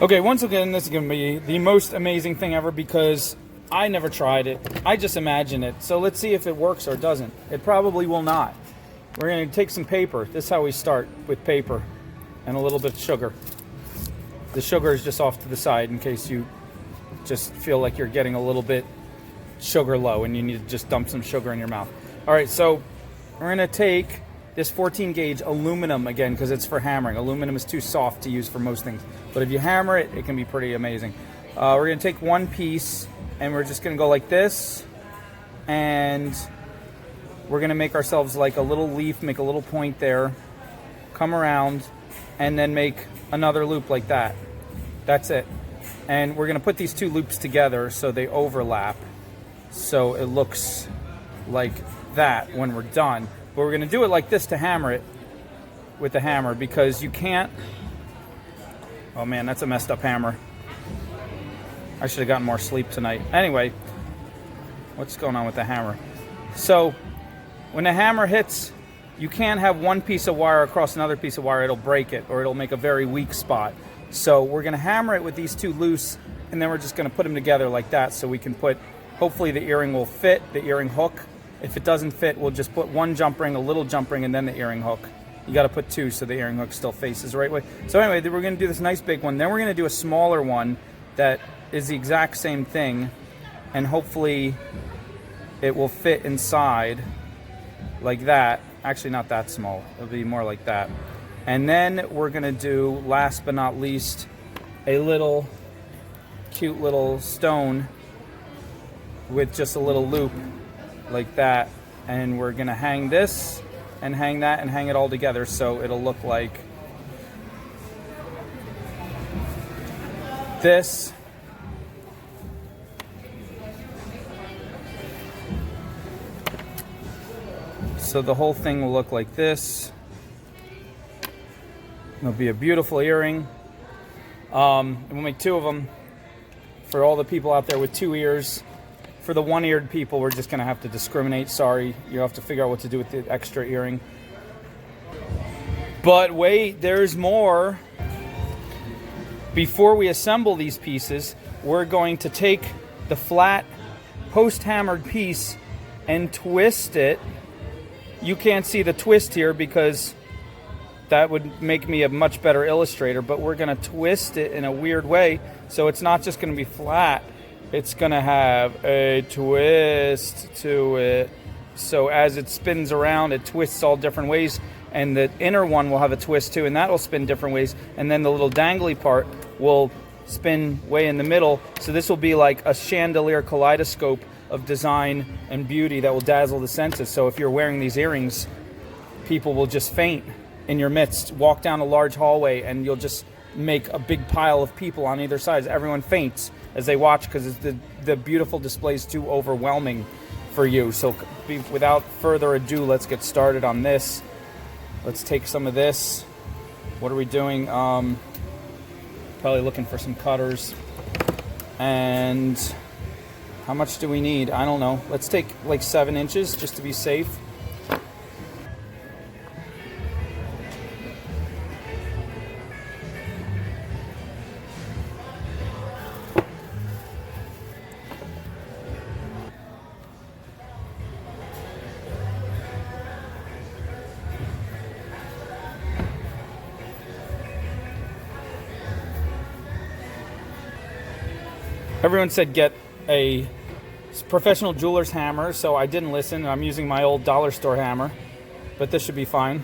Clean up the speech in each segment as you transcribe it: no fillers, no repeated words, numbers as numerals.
Okay, once again, this is going to be the most amazing thing ever because I never tried it. I just imagine it. So let's see if it works or doesn't. It probably will not. We're going to take some paper. This is how we start, with paper and a little bit of sugar. The sugar is just off to the side in case you just feel like you're getting a little bit sugar low and you need to just dump some sugar in your mouth. All right, so we're going to take this 14 gauge aluminum again because it's for hammering. Aluminum is too soft to use for most things, but if you hammer it, it can be pretty amazing. We're going to take one piece and we're just going to go like this, and we're going to make ourselves like a little leaf, make a little point there, come around, and then make another loop like that. That's it. And we're going to put these two loops together so they overlap, so it looks like that when we're done. But we're going to do it like this to hammer it with the hammer because you can't... Oh man, that's a messed up hammer. I should have gotten more sleep tonight. Anyway, what's going on with the hammer? So when the hammer hits, you can't have one piece of wire across another piece of wire. It'll break it or it'll make a very weak spot. So we're going to hammer it with these two loose, and then we're just going to put them together like that so we can put... Hopefully the earring will fit, the earring hook. If it doesn't fit, we'll just put one jump ring, a little jump ring, and then the earring hook. You got to put two so the earring hook still faces the right way. So anyway, we're going to do this nice big one. Then we're going to do a smaller one that is the exact same thing, and hopefully it will fit inside like that. Actually, not that small. It'll be more like that. And then we're going to do, last but not least, a little cute little stone with just a little loop like that, and we're gonna hang this and hang that and hang it all together so it'll look like this. So the whole thing will look like this. It'll be a beautiful earring. And we'll make two of them for all the people out there with two ears. For the one-eared people, we're just going to have to discriminate. Sorry, you have to figure out what to do with the extra earring. But wait, there's more. Before we assemble these pieces, we're going to take the flat post-hammered piece and twist it. You can't see the twist here because that would make me a much better illustrator, but we're going to twist it in a weird way so it's not just going to be flat. It's going to have a twist to it. So as it spins around, it twists all different ways. And the inner one will have a twist too, and that will spin different ways. And then the little dangly part will spin way in the middle. So this will be like a chandelier kaleidoscope of design and beauty that will dazzle the senses. So if you're wearing these earrings, people will just faint in your midst. Walk down a large hallway and you'll just make a big pile of people on either side. Everyone faints as they watch because the beautiful display is too overwhelming for you. So without further ado, let's get started on this. Let's take some of this. What are we doing? Probably looking for some cutters. And how much do we need? I don't know. Let's take like 7 inches just to be safe. Everyone said get a professional jeweler's hammer, so I didn't listen. I'm using my old dollar store hammer, but this should be fine.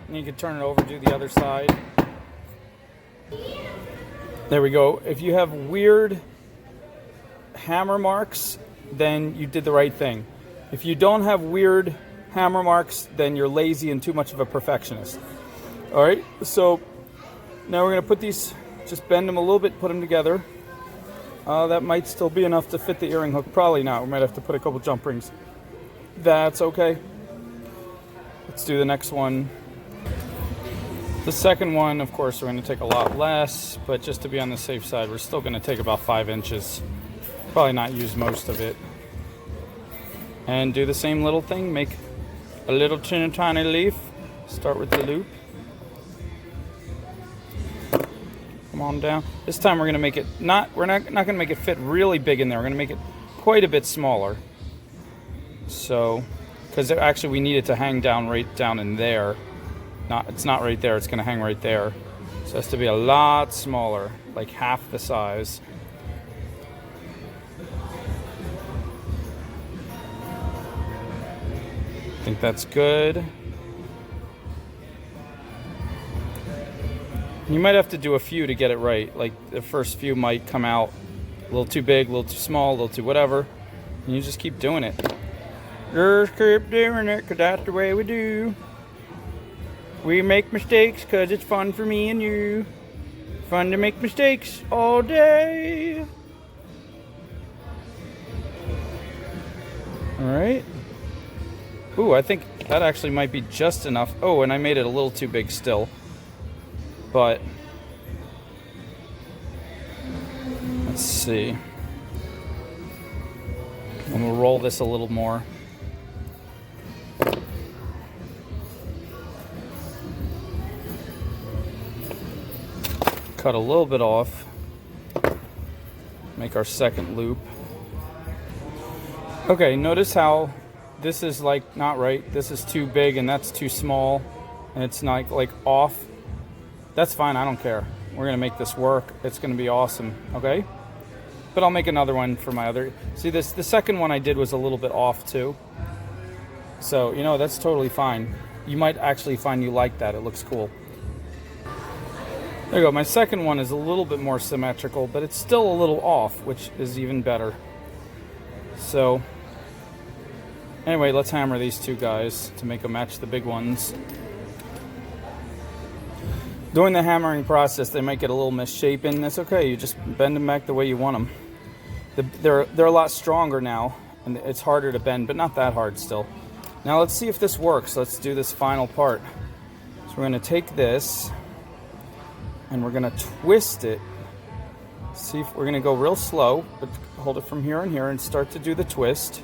And you can turn it over, do the other side. There we go. If you have weird hammer marks, then you did the right thing. If you don't have weird hammer marks, then you're lazy and too much of a perfectionist. All right, so now we're going to put these, just bend them a little bit, put them together. That might still be enough to fit the earring hook. Probably not. We might have to put a couple jump rings. That's okay. Let's do the next one. The second one, of course, we're going to take a lot less, but just to be on the safe side, we're still going to take about 5 inches. Probably not use most of it. And do the same little thing, make a little tiny leaf. Start with the loop. Come on down. This time we're gonna make it we're not gonna make it fit really big in there. We're gonna make it quite a bit smaller. So, because actually we need it to hang down right down in there. It's not right there, it's gonna hang right there. So it has to be a lot smaller, like half the size. I think that's good. You might have to do a few to get it right. Like the first few might come out a little too big, a little too small, a little too whatever. And you just keep doing it. Just keep doing it, because that's the way we do. We make mistakes because it's fun for me and you. Fun to make mistakes all day. Alright. Ooh, I think that actually might be just enough. Oh, and I made it a little too big still. But let's see. And we'll roll this a little more. Cut a little bit off. Make our second loop. Okay, notice how this is like not right. This is too big and that's too small. And it's not like off. That's fine, I don't care. We're gonna make this work. It's gonna be awesome, okay? But I'll make another one for my other. See, the second one I did was a little bit off too. So, you know, that's totally fine. You might actually find you like that. It looks cool. There you go. My second one is a little bit more symmetrical, but it's still a little off, which is even better. So, anyway, let's hammer these two guys to make them match the big ones. During the hammering process, they might get a little misshapen. That's okay. You just bend them back the way you want them. They're a lot stronger now, and it's harder to bend, but not that hard still. Now let's see if this works. Let's do this final part. So we're going to take this, and we're going to twist it. See if we're going to go real slow, but hold it from here and here, and start to do the twist.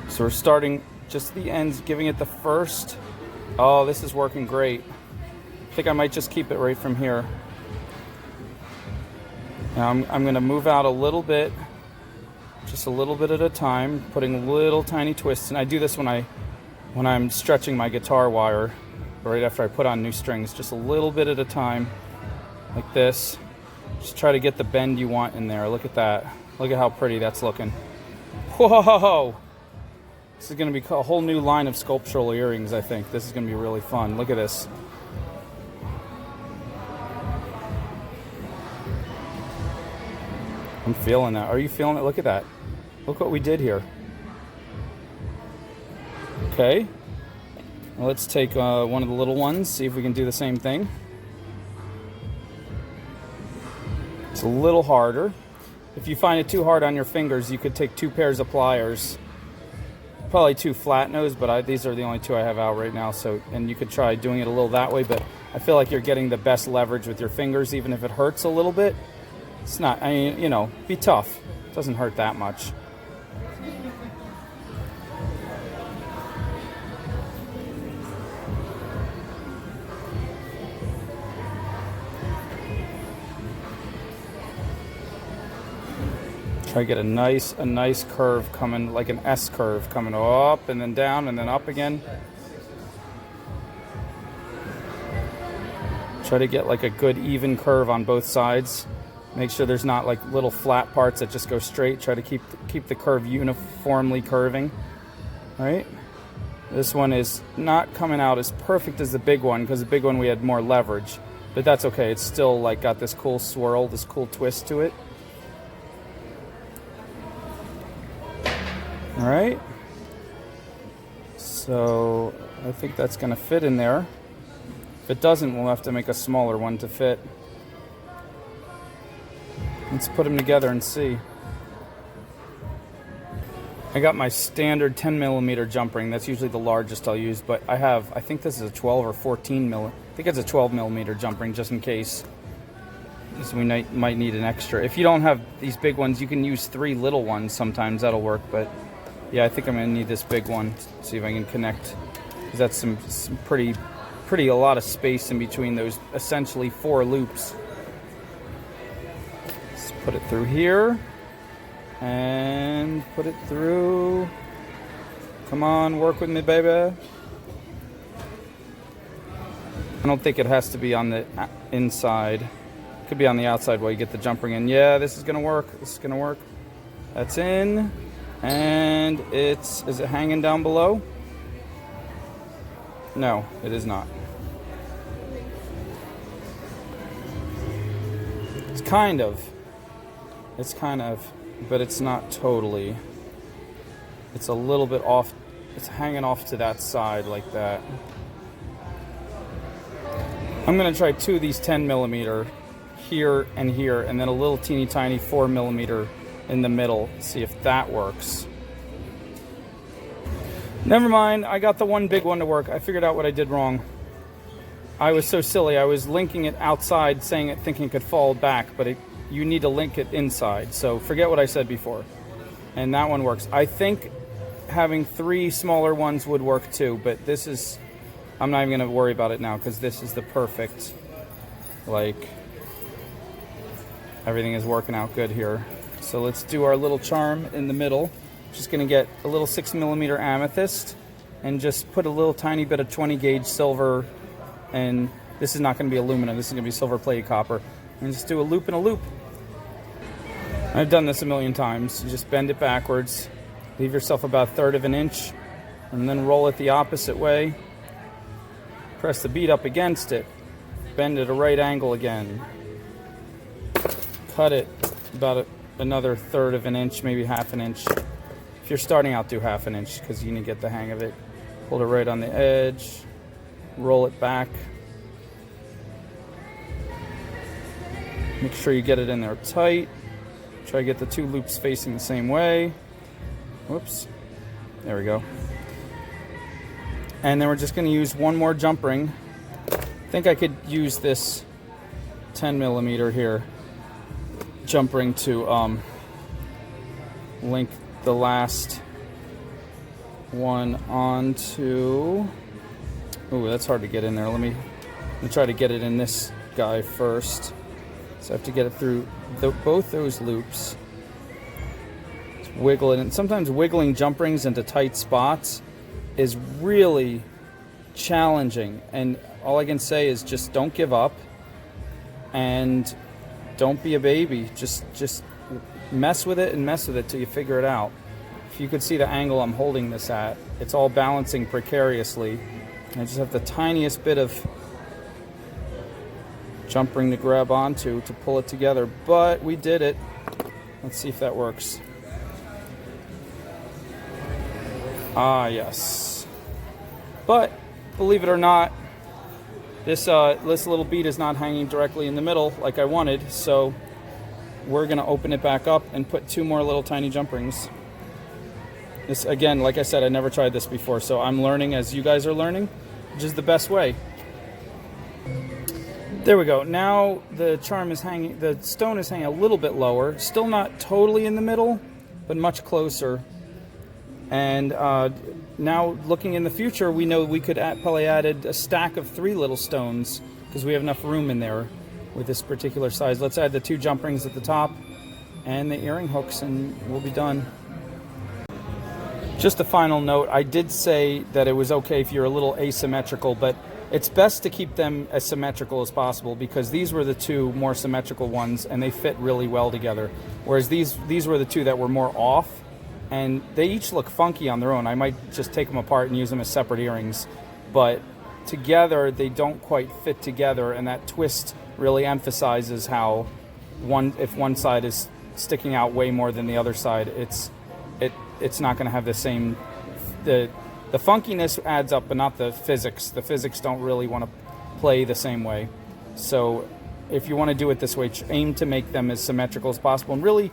So we're starting just the ends, giving it the first. Oh, this is working great. I think I might just keep it right from here. Now I'm going to move out a little bit, just a little bit at a time, putting little tiny twists. And I do this when I'm stretching my guitar wire, right after I put on new strings, just a little bit at a time, like this. Just try to get the bend you want in there. Look at that. Look at how pretty that's looking. Whoa! This is going to be a whole new line of sculptural earrings, I think. This is going to be really fun. Look at this. I'm feeling that. Are you feeling it? Look at that. Look what we did here. Okay. Well, let's take one of the little ones, see if we can do the same thing. It's a little harder. If you find it too hard on your fingers, you could take 2 pairs of pliers. Probably 2 flat nose, but these are the only 2 I have out right now. So, and you could try doing it a little that way, but I feel like you're getting the best leverage with your fingers, even if it hurts a little bit. It's not, I mean, you know, be tough. It doesn't hurt that much. Try to get a nice curve coming, like an S curve coming up and then down and then up again. Try to get like a good even curve on both sides. Make sure there's not like little flat parts that just go straight. Try to keep the curve uniformly curving. All right. This one is not coming out as perfect as the big one because the big one we had more leverage, but that's okay. It's still like got this cool swirl, this cool twist to it. All right, so I think that's going to fit in there. If it doesn't, we'll have to make a smaller one to fit. Let's put them together and see. I got my standard 10mm jump ring. That's usually the largest I'll use, but I think this is a 12 or 14 mm. I think it's a 12mm jump ring just in case. So we might need an extra. If you don't have these big ones, you can use 3 little ones. Sometimes that'll work. But yeah, I think I'm gonna need this big one. See if I can connect, because that's some pretty a lot of space in between those essentially 4 loops. Let's put it through here and put it through. Come on, work with me, baby. I don't think it has to be on the inside. It could be on the outside while you get the jump ring in. Yeah, this is gonna work. This is gonna work. That's in. And is it hanging down below? No, it is not. It's kind of, but it's not totally. It's a little bit off. It's hanging off to that side like that. I'm gonna try 2 of these 10mm here, and then a little teeny tiny 4mm in the middle. See if that works. Never mind, I got the one big one to work. I figured out what I did wrong. I was so silly. I was linking it outside, thinking it could fall back, but you need to link it inside. So forget what I said before. And that one works. I think having 3 smaller ones would work too, but I'm not even going to worry about it now, because this is the perfect, like, everything is working out good here. So let's do our little charm in the middle. Just going to get a little 6mm amethyst and just put a little tiny bit of 20 gauge silver, and this is not going to be aluminum, this is going to be silver plated copper, and just do a loop and a loop. I've done this a million times. You just bend it backwards, leave yourself about 1/3 of an inch, and then roll it the opposite way. Press the bead up against it, bend at a right angle again, cut it about another 1/3 of an inch, maybe 1/2 inch. If you're starting out, do 1/2 inch, because you need to get the hang of it. Hold it right on the edge, roll it back. Make sure you get it in there tight. Try to get the 2 loops facing the same way. Whoops. There we go. And then we're just going to use one more jump ring. I think I could use this 10mm here jump ring to link the last one onto. Ooh, that's hard to get in there. Let me try to get it in this guy first. So I have to get it through both those loops. Just wiggle it, and sometimes wiggling jump rings into tight spots is really challenging. And all I can say is just don't give up, and don't be a baby. Just mess with it and mess with it till you figure it out. If you could see the angle I'm holding this at, it's all balancing precariously. I just have the tiniest bit of jump ring to grab onto to pull it together, but we did it. Let's see if that works. Ah, yes. But believe it or not, this little bead is not hanging directly in the middle like I wanted, so we're gonna open it back up and put 2 more little tiny jump rings. This, again, like I said, I never tried this before, so I'm learning as you guys are learning, which is the best way. There we go. Now the charm is hanging, the stone is hanging a little bit lower, still not totally in the middle, but much closer. And now looking in the future, we know we could probably added a stack of 3 little stones, because we have enough room in there with this particular size. Let's add the 2 jump rings at the top and the earring hooks, and we'll be done. Just a final note, I did say that it was okay if you're a little asymmetrical, but it's best to keep them as symmetrical as possible, because these were the 2 more symmetrical ones and they fit really well together. Whereas these were the 2 that were more off, and they each look funky on their own. I might just take them apart and use them as separate earrings, but together they don't quite fit together, and that twist really emphasizes how if one side is sticking out way more than the other side, it's not going to have the same, the funkiness adds up, but not the physics. The physics don't really want to play the same way. So if you want to do it this way, aim to make them as symmetrical as possible, and really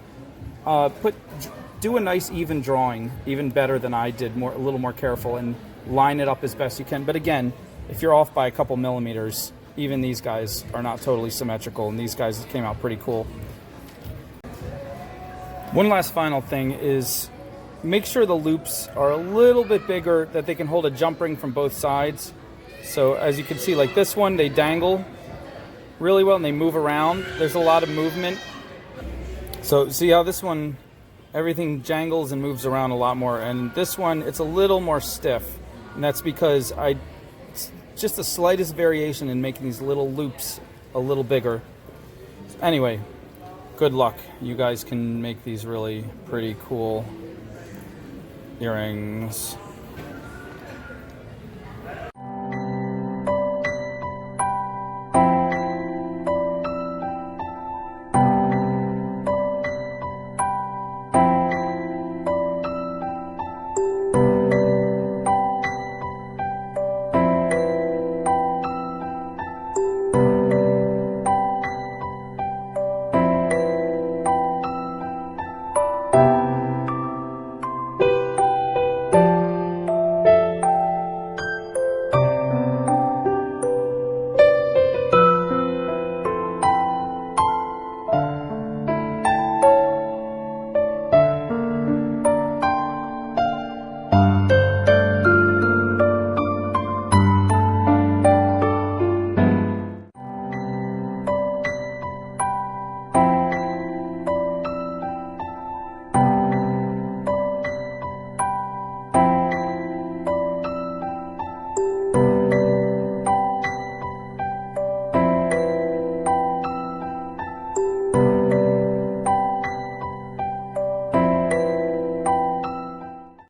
do a nice even drawing, even better than I did, a little more careful, and line it up as best you can. But again, if you're off by a couple millimeters, even these guys are not totally symmetrical, and these guys came out pretty cool. One last final thing is make sure the loops are a little bit bigger, that they can hold a jump ring from both sides. So as you can see, like this one, they dangle really well and they move around. There's a lot of movement. So see how this one, everything jangles and moves around a lot more, and this one, it's a little more stiff, and that's because it's just the slightest variation in making these little loops a little bigger. Anyway, good luck. You guys can make these really pretty cool earrings.